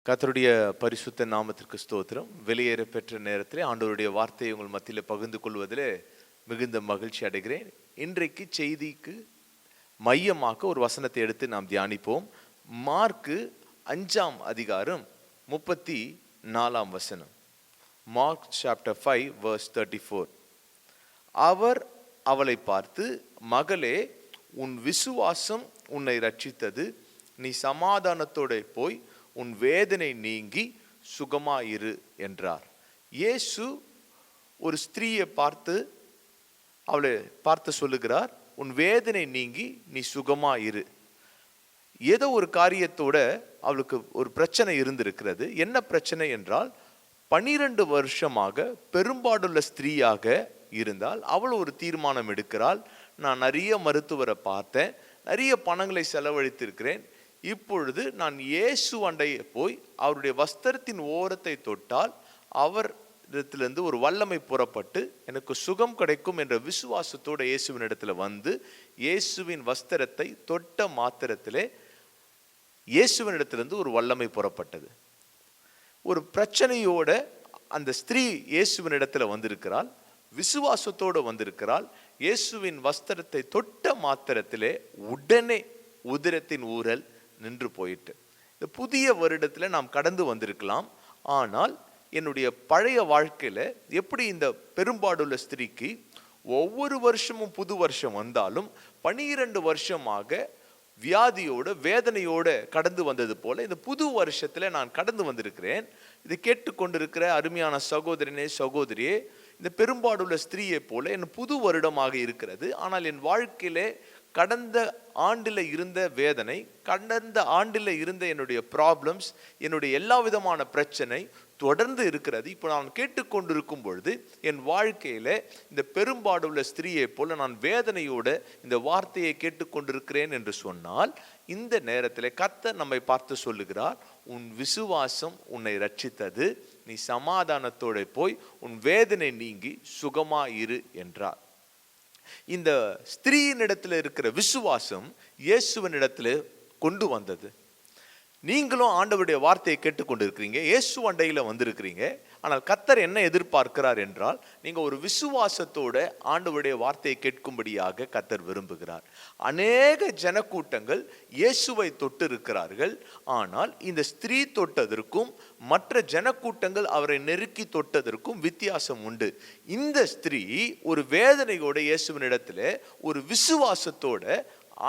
கர்த்தருடைய பரிசுத்த நாமத்திற்கு ஸ்தோத்திரம். வெளியேற பெற்ற நேரத்திலே ஆண்டவருடைய வார்த்தையை உங்கள் மத்தியில் பகிர்ந்து கொள்வதில் மிகுந்த மகிழ்ச்சி அடைகிறேன். இன்றைக்கு செய்திக்கு மையமாக ஒரு வசனத்தை எடுத்து நாம் தியானிப்போம். மார்க்கு 5ஆம் அதிகாரம் 34ஆம் வசனம். Mark chapter 5 verse 34. அவர் அவளை பார்த்து, மகளே, உன் விசுவாசம் உன்னை ரட்சித்தது, நீ சமாதானத்தோட போய் உன் வேதனை நீங்கி சுகமாயிரு என்றார். இயேசு ஒரு ஸ்திரீயை பார்த்து அவளை பார்த்து சொல்லுகிறார், உன் வேதனை நீங்கி நீ சுகமாயிரு. ஏதோ ஒரு காரியத்தோட அவளுக்கு ஒரு பிரச்சனை இருந்திருக்கிறது. என்ன பிரச்சனை என்றால், 12 வருஷமாக பெரும்பாடுள்ள ஸ்திரீயாக இருந்தால் அவள் ஒரு தீர்மானம் எடுக்கிறாள். நான் நிறைய மருத்துவரை பார்த்தேன், நிறைய பணங்களை செலவழித்திருக்கிறேன், இப்பொழுது நான் இயேசு அண்டைய போய் அவருடைய வஸ்திரத்தின் ஓரத்தை தொட்டால் அவரிடத்திலிருந்து ஒரு வல்லமை புறப்பட்டு எனக்கு சுகம் கிடைக்கும் என்ற விசுவாசத்தோட இயேசுவின் இடத்துல வந்து இயேசுவின் வஸ்திரத்தை தொட்ட மாத்திரத்திலே இயேசுவின் இடத்திலிருந்து ஒரு வல்லமை புறப்பட்டது. ஒரு பிரச்சனையோட அந்த ஸ்திரீ இயேசுவின் இடத்துல வந்திருக்கிறாள், விசுவாசத்தோடு வந்திருக்கிறாள். இயேசுவின் வஸ்திரத்தை தொட்ட மாத்திரத்திலே உடனே உதிரத்தின் ஊரல் நின்று போயிட்டு. இந்த புதிய வருடத்தில் நாம் கடந்து வந்திருக்கலாம். ஆனால் என்னுடைய பழைய வாழ்க்கையில் எப்படி இந்த பெரும்பாடுள்ள ஸ்திரீக்கு ஒவ்வொரு வருஷமும் புது வருஷம் வந்தாலும் 12 வருஷமாக வியாதியோட வேதனையோட கடந்து வந்தது போல இந்த புது வருஷத்துல நான் கடந்து வந்திருக்கிறேன். இதை கேட்டுக்கொண்டிருக்கிற அருமையான சகோதரனே, சகோதரியே, இந்த பெரும்பாடுள்ள ஸ்திரீயை போல என் புது வருடமாக இருக்கிறது. ஆனால் என் வாழ்க்கையிலே கடந்த ஆண்டில் இருந்த வேதனை, கடந்த ஆண்டில் இருந்த என்னுடைய ப்ராப்ளம்ஸ், என்னுடைய எல்லா விதமான பிரச்சனை தொடர்ந்து இருக்கிறது. இப்போ நான் கேட்டுக்கொண்டிருக்கும் பொழுது என் வாழ்க்கையில இந்த பெரும்பாடுள்ள ஸ்திரீயை போல நான் வேதனையோட இந்த வார்த்தையை கேட்டுக்கொண்டிருக்கிறேன் என்று சொன்னால், இந்த நேரத்தில் கர்த்தர் நம்மை பார்த்து சொல்லுகிறார், உன் விசுவாசம் உன்னை ரட்சித்தது, நீ சமாதானத்தோட போய் உன் வேதனை நீங்கி சுகமாயிரு என்றார். இந்த ஸ்திரீயினிடத்தில் இருக்கிற விசுவாசம் இயேசுவின் இடத்துல கொண்டு வந்தது. நீங்களும் ஆண்டவருடைய வார்த்தையை கேட்டுக்கொண்டு இருக்கிறீங்க, இயேசு அண்டையில வந்திருக்கிறீங்க. ஆனால் கர்த்தர் என்ன எதிர்பார்க்கிறார் என்றால், நீங்க ஒரு விசுவாசத்தோட ஆண்டவருடைய வார்த்தையை கேட்கும்படியாக கர்த்தர் விரும்புகிறார். அநேக ஜனக்கூட்டங்கள் இயேசுவை தொட்டு இருக்கிறார்கள். ஆனால் இந்த ஸ்திரீ தொட்டதற்கும் மற்ற ஜனக்கூட்டங்கள் அவரை நெருக்கி தொட்டதற்கும் வித்தியாசம் உண்டு. இந்த ஸ்திரீ ஒரு வேதனையோட இயேசுவின் இடத்துல ஒரு விசுவாசத்தோட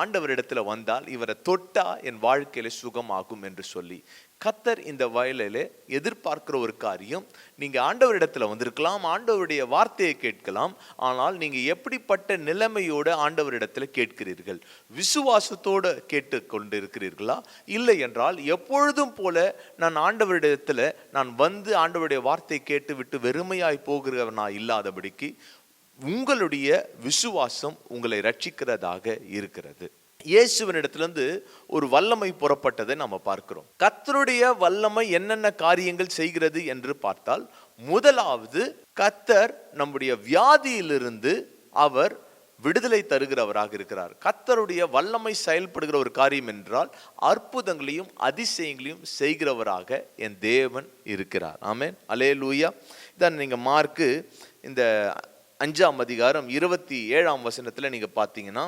ஆண்டவரிடத்துல வந்தால், இவரை தொட்டா என் வாழ்க்கையில சுகமாகும் என்று சொல்லி கர்த்தர் இந்த வயலில எதிர்பார்க்கிற ஒரு காரியம். நீங்க ஆண்டவரிடத்துல வந்திருக்கலாம், ஆண்டவருடைய வார்த்தையை கேட்கலாம். ஆனால் நீங்க எப்படிப்பட்ட நிலைமையோட ஆண்டவரிடத்துல கேட்கிறீர்கள்? விசுவாசத்தோட கேட்டு கொண்டு இருக்கிறீர்களா? இல்லை என்றால் எப்பொழுதும் போல நான் ஆண்டவரிடத்துல நான் வந்து ஆண்டவருடைய வார்த்தையை கேட்டு விட்டு வெறுமையாய் போகிறவனா இல்லாதபடிக்கு உங்களுடைய விசுவாசம் உங்களை ரட்சிக்கிறதாக இருக்கிறது. இயேசுவின் இடத்திலிருந்து ஒரு வல்லமை புறப்பட்டதை நம்ம பார்க்கிறோம். கர்த்தருடைய வல்லமை என்னென்ன காரியங்கள் செய்கிறது என்று பார்த்தால், முதலாவது கர்த்தர் நம்முடைய வியாதியிலிருந்து அவர் விடுதலை தருகிறவராக இருக்கிறார். கர்த்தருடைய வல்லமை செயல்படுகிற ஒரு காரியம் என்றால் அற்புதங்களையும் அதிசயங்களையும் செய்கிறவராக என் தேவன் இருக்கிறார். ஆமென், அல்லேலூயா. இதான் நீங்க மார்க்கு இந்த 5ஆம் அதிகாரம் 27ஆம் வசனத்துல நீங்க பார்த்தீங்கன்னா,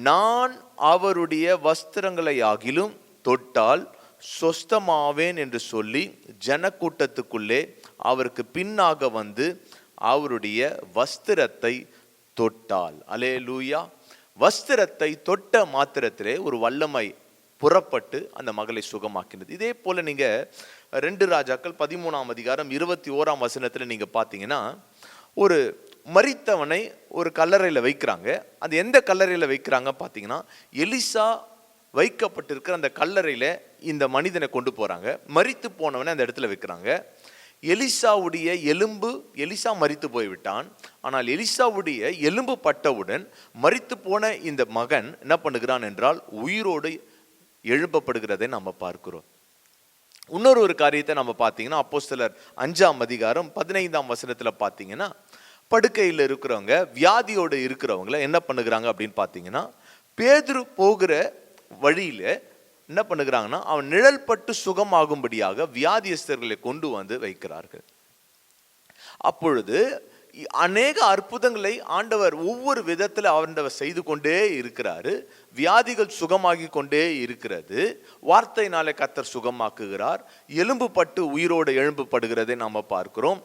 நான் அவருடைய வஸ்திரங்களை ஆகிலும் தொட்டால் சொஸ்தமாவேன் என்று சொல்லி ஜனக்கூட்டத்துக்குள்ளே அவருக்கு பின்னாக வந்து அவருடைய வஸ்திரத்தை தொட்டாள். அல்லேலூயா. வஸ்திரத்தை தொட்ட மாத்திரத்திலே ஒரு வல்லமை புறப்பட்டு அந்த மகளை சுகமாக்கினது. இதே போல நீங்க 2 ராஜாக்கள் 13ஆம் அதிகாரம் 21ஆம் வசனத்துல நீங்க பார்த்தீங்கன்னா, ஒரு மரித்தவனை ஒரு கல்லறையில் வைக்கிறாங்க. அது எந்த கல்லறையில் வைக்கிறாங்க பார்த்தீங்கன்னா, எலிசா வைக்கப்பட்டிருக்கிற அந்த கல்லறையில் இந்த மனிதனை கொண்டு போகிறாங்க. மரித்து போனவனை அந்த இடத்துல வைக்கிறாங்க. எலிசாவுடைய எலும்பு, எலிசா மரித்து போய்விட்டான். ஆனால் எலிசாவுடைய எலும்பு பட்டவுடன் மரித்து போன இந்த மகன் என்ன பண்ணுகிறான் என்றால் உயிரோடு எழுப்பப்படுகிறதை நம்ம பார்க்கிறோம். இன்னொரு ஒரு காரியத்தை நம்ம பார்த்தீங்கன்னா, அப்போஸ்தலர் 5ஆம் அதிகாரம் 15ஆம் வசனத்தில் பார்த்தீங்கன்னா, படுக்கையில் இருக்கிறவங்க, வியாதியோடு இருக்கிறவங்கள என்ன பண்ணுகிறாங்க அப்படின்னு பார்த்தீங்கன்னா, பேதுரு போகிற வழியில என்ன பண்ணுகிறாங்கன்னா, அவன் நிழல் பட்டு சுகமாகும்படியாக வியாதியஸ்தர்களை கொண்டு வந்து வைக்கிறார்கள். அப்பொழுது அநேக அற்புதங்களை ஆண்டவர் ஒவ்வொரு விதத்தில் ஆண்டவர் செய்து கொண்டே இருக்கிறாரு. வியாதிகள் சுகமாகி கொண்டே இருக்கிறது. வார்த்தையினாலே கர்த்தர் சுகமாக்குகிறார். எலும்பு பட்டு உயிரோடு எழும்புப்படுகிறதை நாம் பார்க்கிறோம்.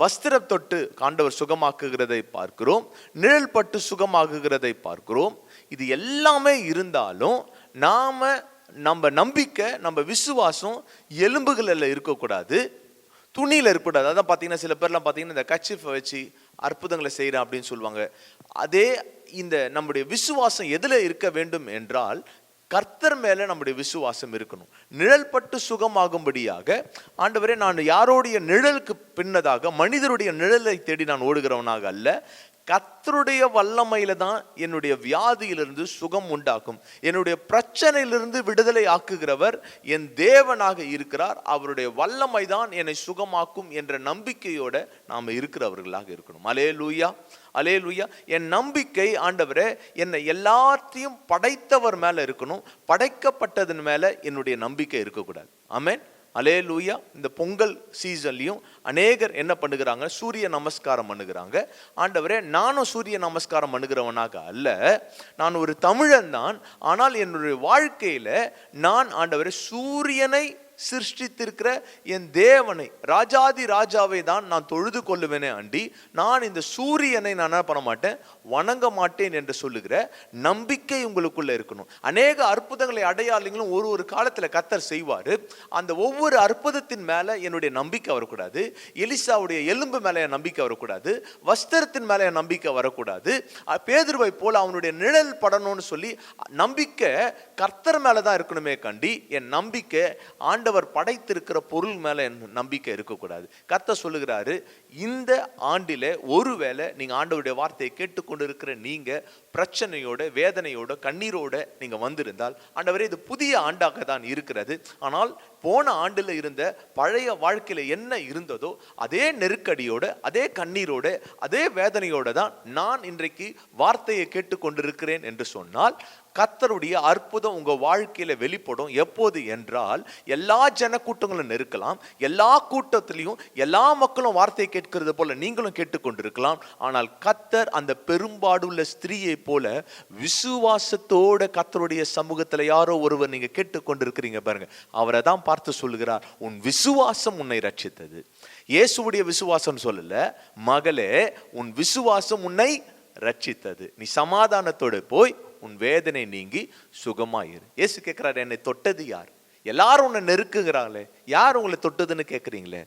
வஸ்திரம் தொட்டு ஆண்டவர் சுகமாக்குகிறதை பார்க்கிறோம். நிழல் பட்டு சுகமாகுகிறதை பார்க்கிறோம். இது எல்லாமே இருந்தாலும் நம்ம நம்பிக்கை, நம்ம விசுவாசம் எலும்புகளில் இருக்கக்கூடாது, துணியில் இருக்கக்கூடாது. அதான் பார்த்தீங்கன்னா சில பேர்லாம் பார்த்தீங்கன்னா இந்த கர்ச்சீஃபை வச்சு அற்புதங்களை செய்கிறேன் அப்படின்னு சொல்லுவாங்க. அதே இந்த நம்முடைய விசுவாசம் எதில் இருக்க வேண்டும் என்றால், கர்த்தர் மேலே நம்முடைய விசுவாசம் இருக்கணும். நிழல் பட்டு சுகமாகும்படியாக ஆண்டவரே, நான் யாரோடைய நிழலுக்கு பின்னதாக மனிதருடைய நிழலை தேடி நான் ஓடுகிறவனாக அல்ல, கர்த்தருடைய வல்லமையில தான் என்னுடைய வியாதியிலிருந்து சுகம் உண்டாக்கும், என்னுடைய பிரச்சனையிலிருந்து விடுதலை ஆக்குகிறவர் என் தேவனாக இருக்கிறார், அவருடைய வல்லமை தான் என்னை சுகமாக்கும் என்ற நம்பிக்கையோட நாம் இருக்கிறவர்களாக இருக்கணும். அல்லேலூயா, அல்லேலூயா. என் நம்பிக்கை ஆண்டவரே என்னை எல்லாத்தையும் படைத்தவர் மேல இருக்கணும், படைக்கப்பட்டதன் மேல என்னுடைய நம்பிக்கை இருக்கக்கூடாது. ஆமென், அல்லேலூயா. இந்த பொங்கல் சீசன்லையும் அநேகர் என்ன பண்ணுகிறாங்க, சூரிய நமஸ்காரம் பண்ணுகிறாங்க. ஆண்டவரே, நானும் சூரிய நமஸ்காரம் பண்ணுகிறவனாக அல்ல, நான் ஒரு தமிழன் தான். ஆனால் என்னுடைய வாழ்க்கையில நான் ஆண்டவரே சூரியனை சிருஷ்டித்திருக்கிற என் தேவனை, ராஜாதி ராஜாவை தான் நான் தொழுது கொள்ளுவேனே அண்டி நான் இந்த சூரியனை நான் என்ன பண்ண மாட்டேன், வணங்க மாட்டேன் என்று சொல்லுகிற நம்பிக்கை உங்களுக்குள்ள இருக்கணும். அநேக அற்புதங்களை அடையாளங்களும் ஒரு காலத்துல கர்த்தர் செய்வாரு. அந்த ஒவ்வொரு அற்புதத்தின் மேல என்னுடைய நம்பிக்கை வரக்கூடாது, எலிசாவுடைய எலும்பு மேல என் நம்பிக்கை வரக்கூடாது, வஸ்திரத்தின் மேல என் நம்பிக்கை வரக்கூடாது. பேதுருவை போல அவனுடைய நிழல் படணும்னு சொல்லி நம்பிக்கை கர்த்தர் மேலதான் இருக்கணுமே கண்டி என் நம்பிக்கை ஆண்டவர் படைத்திருக்கிற பொருள் மேல நம்பிக்கை இருக்கக்கூடாது. கர்த்தர் சொல்லுகிறாரு, இந்த ஆண்டிலே ஒருவேளை நீங்க ஆண்டவருடைய வார்த்தையை கேட்டுக்கொண்டிருக்கிற நீங்க பிரச்சனையோட, வேதனையோட, கண்ணீரோட நீங்க வந்திருந்தால், ஆண்டவரே இது புதிய ஆண்டாக தான் இருக்கிறது, ஆனால் போன ஆண்டுல இருந்த பழைய வாழ்க்கையில என்ன இருந்ததோ அதே நெருக்கடியோட, அதே கண்ணீரோட, அதே வேதனையோட தான் நான் இன்றைக்கு வார்த்தையை கேட்டுக்கொண்டிருக்கிறேன் என்று சொன்னால், கர்த்தருடைய அற்புதம் உங்க வாழ்க்கையில வெளிப்படும். எப்போது என்றால், எல்லா ஜன கூட்டங்களும் நெருக்கலாம், எல்லா கூட்டத்திலையும் எல்லா மக்களும் வார்த்தையை கேட்கிறது போல நீங்களும் கேட்டுக்கொண்டிருக்கலாம். ஆனால் கர்த்தர் அந்த பெரும்பாடுள்ள ஸ்திரீயை போல விசுவாசத்தோட கர்த்தருடைய சமூகத்துல யாரோ ஒருவர் நீங்க கேட்டுக்கொண்டிருக்கிறீங்க பாருங்க, அவரை தான் பார்த்து சொல்லுகிறார், உன் விசுவாசம் உன்னை ரட்சித்தது. இயேசுவுடைய விசுவாசம் சொல்லல, மகளே உன் விசுவாசம் உன்னை ரட்சித்தது, நீ சமாதானத்தோடு போய் உன் வேதனை நீங்கி சுகமாயிரு. இயேசு கேட்கிறார், என்னை தொட்டது யார்? எல்லாரும் உன்னை நெருக்குகிறாங்களே, யார் உங்களை தொட்டதுன்னு கேட்குறீங்களே,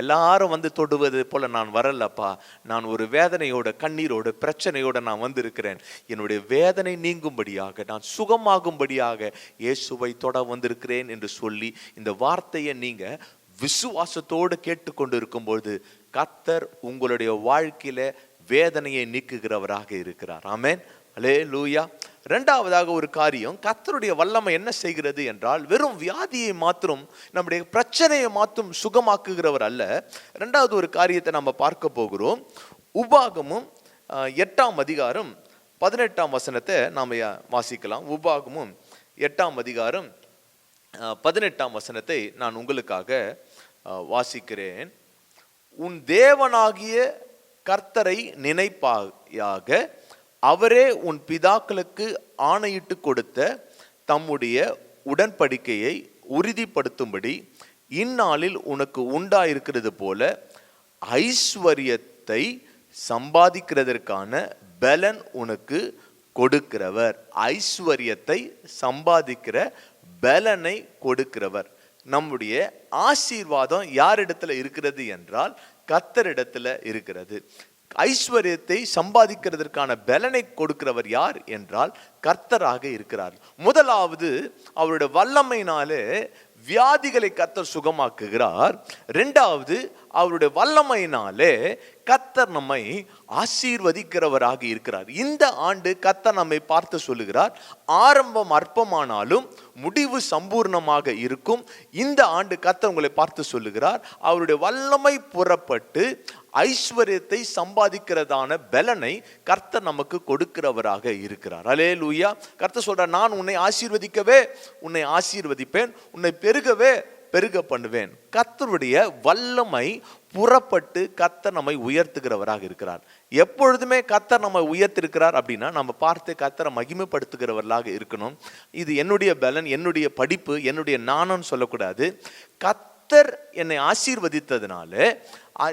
எல்லாரும் வந்து தொடுவது போல நான் வரலப்பா, நான் ஒரு வேதனையோட, கண்ணீரோட, பிரச்சனையோட நான் வந்திருக்கிறேன், என்னுடைய வேதனை நீங்கும்படியாக, நான் சுகமாகும்படியாக இயேசுவை தொட வந்திருக்கிறேன் என்று சொல்லி இந்த வார்த்தையை நீங்க விசுவாசத்தோடு கேட்டுக்கொண்டு இருக்கும்போது கர்த்தர் உங்களுடைய வாழ்க்கையில வேதனையை நீக்குகிறவராக இருக்கிறார். ஆமென், அல்லேலூயா. இரண்டாவதாக ஒரு காரியம், கர்த்தருடைய வல்லமை என்ன செய்கிறது என்றால், வெறும் வியாதியை மாத்திரம், நம்முடைய பிரச்சனையை மாத்திரம் சுகமாக்குகிறவர் அல்ல. இரண்டாவது ஒரு காரியத்தை நம்ம பார்க்க போகிறோம். உபாகமும் 8ஆம் அதிகாரம் 18ஆம் வசனத்தை நாம் வாசிக்கலாம். உபாகமும் 8ஆம் அதிகாரம் 18ஆம் வசனத்தை நான் உங்களுக்காக வாசிக்கிறேன். உன் தேவனாகிய கர்த்தரை நினைப்பாயாக, அவரே உன் பிதாக்களுக்கு ஆணையிட்டு கொடுத்த தம்முடைய உடன்படிக்கையை உறுதிப்படுத்தும்படி இந்நாளில் உனக்கு உண்டாயிருக்கிறது போல ஐஸ்வர்யத்தை சம்பாதிக்கிறதற்கான பலன் உனக்கு கொடுக்கிறவர். ஐஸ்வர்யத்தை சம்பாதிக்கிற பலனை கொடுக்கிறவர். நம்முடைய ஆசீர்வாதம் யாரிடத்துல இருக்கிறது என்றால் கர்த்தரிடத்துல இருக்கிறது. ஐஸ்வர்யத்தை சம்பாதிக்கிறதற்கான பலனை கொடுக்கிறவர் யார் என்றால் கர்த்தராக இருக்கிறார். முதலாவது, அவருடைய வல்லமையினாலே வியாதிகளை கர்த்தர் சுகமாக்குகிறார். இரண்டாவது, அவருடைய வல்லமையினாலே கர்த்தர் நம்மை ஆசீர்வதிக்கிறவராக இருக்கிறார். இந்த ஆண்டு கர்த்தர் நம்மை பார்த்து சொல்லுகிறார், ஆரம்பம் அற்பமானாலும் முடிவு சம்பூர்ணமாக இருக்கும். இந்த ஆண்டு கர்த்தர் உங்களை பார்த்து சொல்லுகிறார், அவருடைய வல்லமை புறப்பட்டு ஐஸ்வர்யத்தை சம்பாதிக்கிறதான பலனை கர்த்தர் நமக்கு கொடுக்கிறவராக இருக்கிறார். அல்லேலூயா. கர்த்தர் சொல்றார், நான் உன்னை ஆசீர்வதிக்கவே உன்னை ஆசீர்வதிப்பேன், உன்னை பெருகவே பெருக பண்ணுவேன். கர்த்தருடைய வல்லமை புறப்பட்டு கர்த்தர் நம்மை உயர்த்துகிறவராக இருக்கிறார். எப்பொழுதுமே கர்த்தர் நம்மை உயர்த்திருக்கிறார் அப்படின்னா நம்ம பார்த்து கர்த்தரை மகிமைப்படுத்துகிறவர்களாக இருக்கணும். இது என்னுடைய பலன், என்னுடைய படிப்பு, என்னுடைய நாணம் சொல்லக்கூடாது. கர்த்தர் என்னை ஆசீர்வதித்ததுனால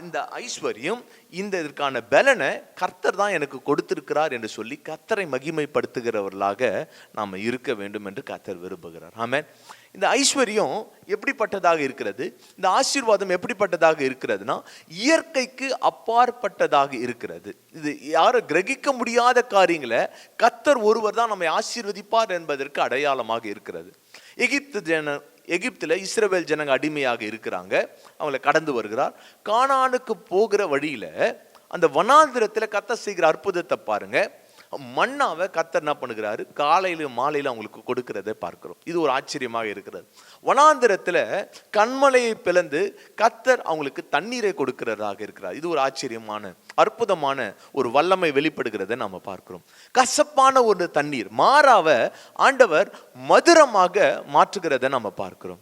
இந்த ஐஸ்வர்யம், இந்த இதற்கான பலனை கர்த்தர் தான் எனக்கு கொடுத்திருக்கிறார் என்று சொல்லி கர்த்தரை மகிமைப்படுத்துகிறவர்களாக நாம் இருக்க வேண்டும் என்று கர்த்தர் விரும்புகிறார். ஆமென். இந்த ஐஸ்வர்யம் எப்படிப்பட்டதாக இருக்கிறது, இந்த ஆசீர்வாதம் எப்படிப்பட்டதாக இருக்கிறதுனா இயற்கைக்கு அப்பாற்பட்டதாக இருக்கிறது. இது யாரும் கிரகிக்க முடியாத காரியங்களை கர்த்தர் ஒருவர் தான் நம்மை ஆசீர்வதிப்பார் என்பதற்கு அடையாளமாக இருக்கிறது. எகிப்துல இஸ்ரவேல் ஜனங்க அடிமையாக இருக்கிறாங்க. அவங்களை கடந்து வருகிறார். கானானுக்கு போகிற வழியில அந்த வனாந்திரத்துல கர்த்தர் செய்கிற அற்புதத்தை பாருங்க. மன்னாவை கர்த்தர் என்ன பண்ணுகிறாரு, காலையில மாலையில அவங்களுக்கு கொடுக்கிறதை பார்க்கிறோம். இது ஒரு ஆச்சரியமாக இருக்கிறது. வனாந்திரத்துல கண்மலையை பிளந்து கர்த்தர் அவங்களுக்கு தண்ணீரை கொடுக்கிறதாக இருக்கிறார். இது ஒரு ஆச்சரியமான அற்புதமான ஒரு வல்லமை வெளிப்படுகிறதை நாம பார்க்கிறோம். கசப்பான ஒரு தண்ணீர் மாறாவை ஆண்டவர் மதுரமாக மாற்றுகிறதை நம்ம பார்க்கிறோம்.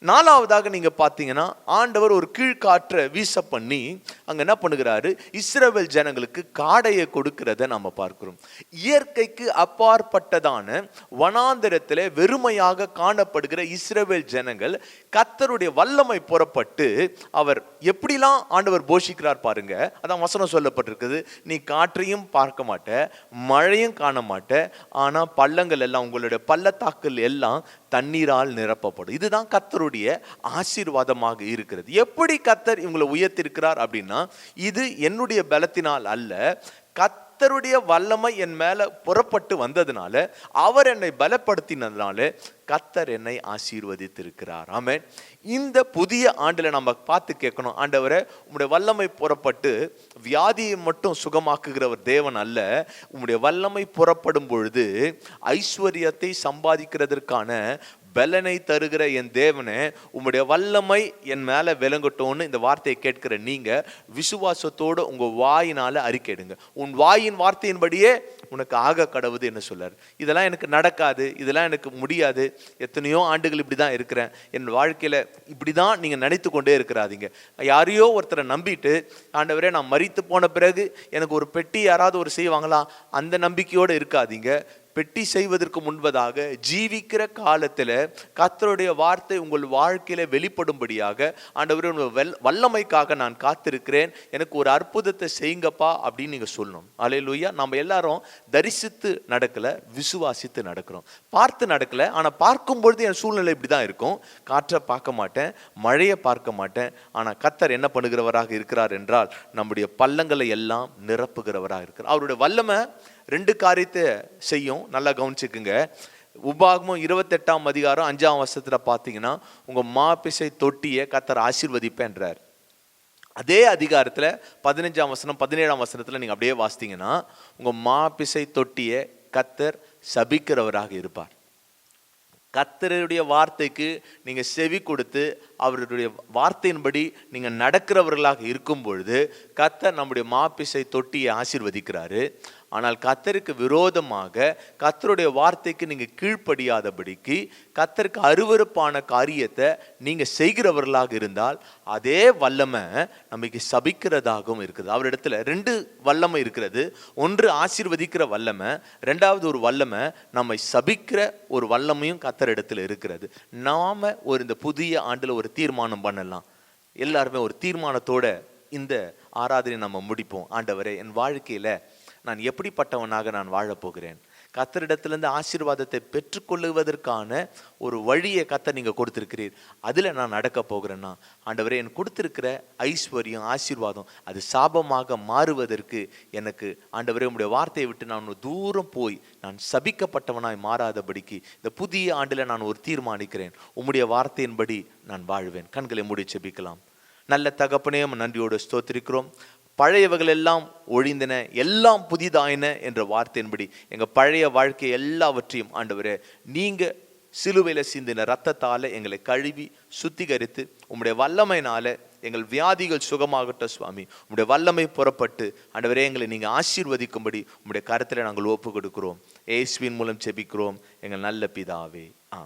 நாலாவதாக நீங்க பாத்தீங்கன்னா ஆண்டவர் ஒரு கீழ்காற்றை வீச பண்ணி அங்க என்ன பண்ணுகிறாரு, இஸ்ரவேல் ஜனங்களுக்கு காடையை கொடுக்கிறத நம்ம பார்க்கிறோம். இயற்கைக்கு அப்பாற்பட்டதான வனாந்திரத்திலே வெறுமையாக காணப்படுகிற இஸ்ரவேல் ஜனங்கள் கர்த்தருடைய வல்லமை புறப்பட்டு அவர் எப்படிலாம் ஆண்டவர் போஷிக்கிறார் பாருங்க. அதான் வசனம் சொல்லப்பட்டிருக்குது, நீ காற்றையும் பார்க்க மாட்ட, மழையும் காண மாட்ட, ஆனா பள்ளங்கள் எல்லாம், உங்களுடைய பள்ளத்தாக்கள் எல்லாம் தண்ணீரால் நிரப்பப்படும். இதுதான் கர்த்தருடைய ஆசீர்வாதமாக இருக்கிறது. எப்படி கர்த்தர் இவங்களை உயர்த்திருக்கிறார் அப்படின்னா, இது என்னுடைய பலத்தினால் அல்ல, கர்த்தருடைய வல்லமை என் மேல புறப்பட்டு வந்ததுனால, அவர் என்னை பலப்படுத்தினதுனால கர்த்தர் என்னை ஆசீர்வதித்திருக்கிறார். ஆமென். இந்த புதிய ஆண்டுல நம்ம பார்த்து கேட்கணும், ஆண்டவரே உம்முடைய வல்லமை புறப்பட்டு வியாதியை மட்டும் சுகமாக்குகிறவர் தேவன் அல்ல, உம்முடைய வல்லமை புறப்படும் பொழுது ஐஸ்வர்யத்தை சம்பாதிக்கிறதற்கான பலனை தருகிற என் தேவனே, உம்முடைய வல்லமை என் மேல விளங்கட்டும்னு இந்த வார்த்தையை கேட்கிற நீங்க விசுவாசத்தோடு உங்க வாயினால அறிக்கையிடுங்க. உன் வாயின் வார்த்தையின்படியே உனக்கு ஆக கடவுது என்ன சொல்றாரு. இதெல்லாம் எனக்கு நடக்காது, இதெல்லாம் எனக்கு முடியாது, எத்தனையோ ஆண்டுகள் இப்படிதான் இருக்கிறேன், என் வாழ்க்கையில இப்படிதான் நீங்க நினைத்து கொண்டே இருக்கிறாதீங்க. யாரையோ ஒருத்தரை நம்பிட்டு, ஆண்டவரே நான் மரித்து போன பிறகு எனக்கு ஒரு பெட்டி யாராவது ஒரு செய்வாங்களா, அந்த நம்பிக்கையோடு இருக்காதீங்க. பெட்டி செய்வதற்கு முன்பதாக ஜீவிக்கிற காலத்தில் கர்த்தருடைய வார்த்தை உங்கள் வாழ்க்கையில வெளிப்படும்படியாக, ஆண்டவரே வல்லமைக்காக நான் காத்திருக்கிறேன், எனக்கு ஒரு அற்புதத்தை செய்யுங்கப்பா அப்படின்னு நீங்க சொல்லணும். அல்லேலூயா. நம்ம எல்லாரும் தரிசித்து நடக்கல, விசுவாசித்து நடக்கிறோம். பார்த்து நடக்கல, ஆனா பார்க்கும் பொழுது என் சூழ்நிலை இப்படிதான் இருக்கும். காற்றை பார்க்க மாட்டேன், மழையை பார்க்க மாட்டேன், ஆனா கர்த்தர் என்ன பண்ணுகிறவராக இருக்கிறார் என்றால் நம்முடைய பள்ளங்களை எல்லாம் நிரப்புகிறவராக இருக்கிறார். அவருடைய வல்லமை ரெண்டு காரியத்தை செய்யும். நல்லா கவனிச்சுக்குங்க. உபாகமம் 28ஆம் அதிகாரம் 5ஆம் வசனத்துல பாத்தீங்கன்னா, உங்க மாப்பிசை தொட்டியை கர்த்தர் ஆசீர்வதிப்பேன்றார். அதே அதிகாரத்துல 15ஆம் வசனம் 17ஆம் வசனத்துல நீங்க அப்படியே வாசித்தீங்கன்னா, உங்க மாப்பிசை தொட்டியை கர்த்தர் சபிக்கிறவராக இருப்பார். கர்த்தருடைய வார்த்தைக்கு நீங்க செவி கொடுத்து அவருடைய வார்த்தையின்படி நீங்க நடக்கிறவர்களாக இருக்கும் பொழுது கர்த்தர் நம்முடைய மாப்பிசை தொட்டியை ஆசீர்வதிக்கிறாரு. ஆனால் கர்த்தருக்கு விரோதமாக கர்த்தருடைய வார்த்தைக்கு நீங்க கீழ்ப்படியாதபடிக்கு, கர்த்தருக்கு அருவருப்பான காரியத்தை நீங்க செய்கிறவர்களாக இருந்தால் அதே வல்லமை நமக்கு சபிக்கிறதாகவும் இருக்குது. அவரிடத்துல ரெண்டு வல்லமை இருக்கிறது. ஒன்று ஆசீர்வதிக்கிற வல்லமை, ரெண்டாவது ஒரு வல்லமை நம்மை சபிக்கிற ஒரு வல்லமையும் கர்த்தரிடத்துல இருக்கிறது. நாம இந்த புதிய ஆண்டுல ஒரு தீர்மானம் பண்ணலாம். எல்லாருமே ஒரு தீர்மானத்தோட இந்த ஆராதனை நம்ம முடிப்போம். ஆண்டவரே, என் வாழ்க்கையில நான் எப்படிப்பட்டவனாக நான் வாழப்போகிறேன், கர்த்தரிடத்திலிருந்து ஆசீர்வாதத்தை பெற்றுக்கொள்ளுவதற்கான ஒரு வழியை கர்த்தர் நீங்க கொடுத்திருக்கிறீர், அதுல நான் நடக்க போகிறேன்னா, ஆண்டவரே என் கொடுத்திருக்கிற ஐஸ்வர்யம் ஆசீர்வாதம் அது சாபமாக மாறுவதற்கு எனக்கு ஆண்டவரே உம்முடைய வார்த்தையை விட்டு நான் தூரம் போய் நான் சபிக்கப்பட்டவனாய் மாறாதபடிக்கு இந்த புதிய ஆண்டுல நான் ஒரு தீர்மானிக்கிறேன், உம்முடைய வார்த்தையின்படி நான் வாழ்வேன். கண்களை மூடி ஜெபிக்கலாம். நல்ல தகப்பனே, நன்றியோடு ஸ்தோத்திரிக்கிறோம். பழையவைகள் எல்லாம் ஒழிந்தன, எல்லாம் புதிதாயின என்ற வார்த்தையின்படி எங்க பழைய வாழ்க்கை எல்லாவற்றையும் ஆண்டவரே நீங்க சிலுவையில சிந்தின ரத்தத்தால எங்களை கழுவி சுத்திகரித்து உம்முடைய வல்லமையினால எங்கள் வியாதிகள் சுகமாகட்டும் சுவாமி. உம்முடைய வல்லமை புறப்பட்டு ஆண்டவரே எங்களை நீங்க ஆசீர்வதிக்கும்படி உம்முடைய கரத்தில் நாங்கள் ஒப்பு கொடுக்கிறோம். இயேசுவின் மூலம் ஜெபிக்கிறோம் எங்கள் நல்ல பிதாவே, ஆமென்.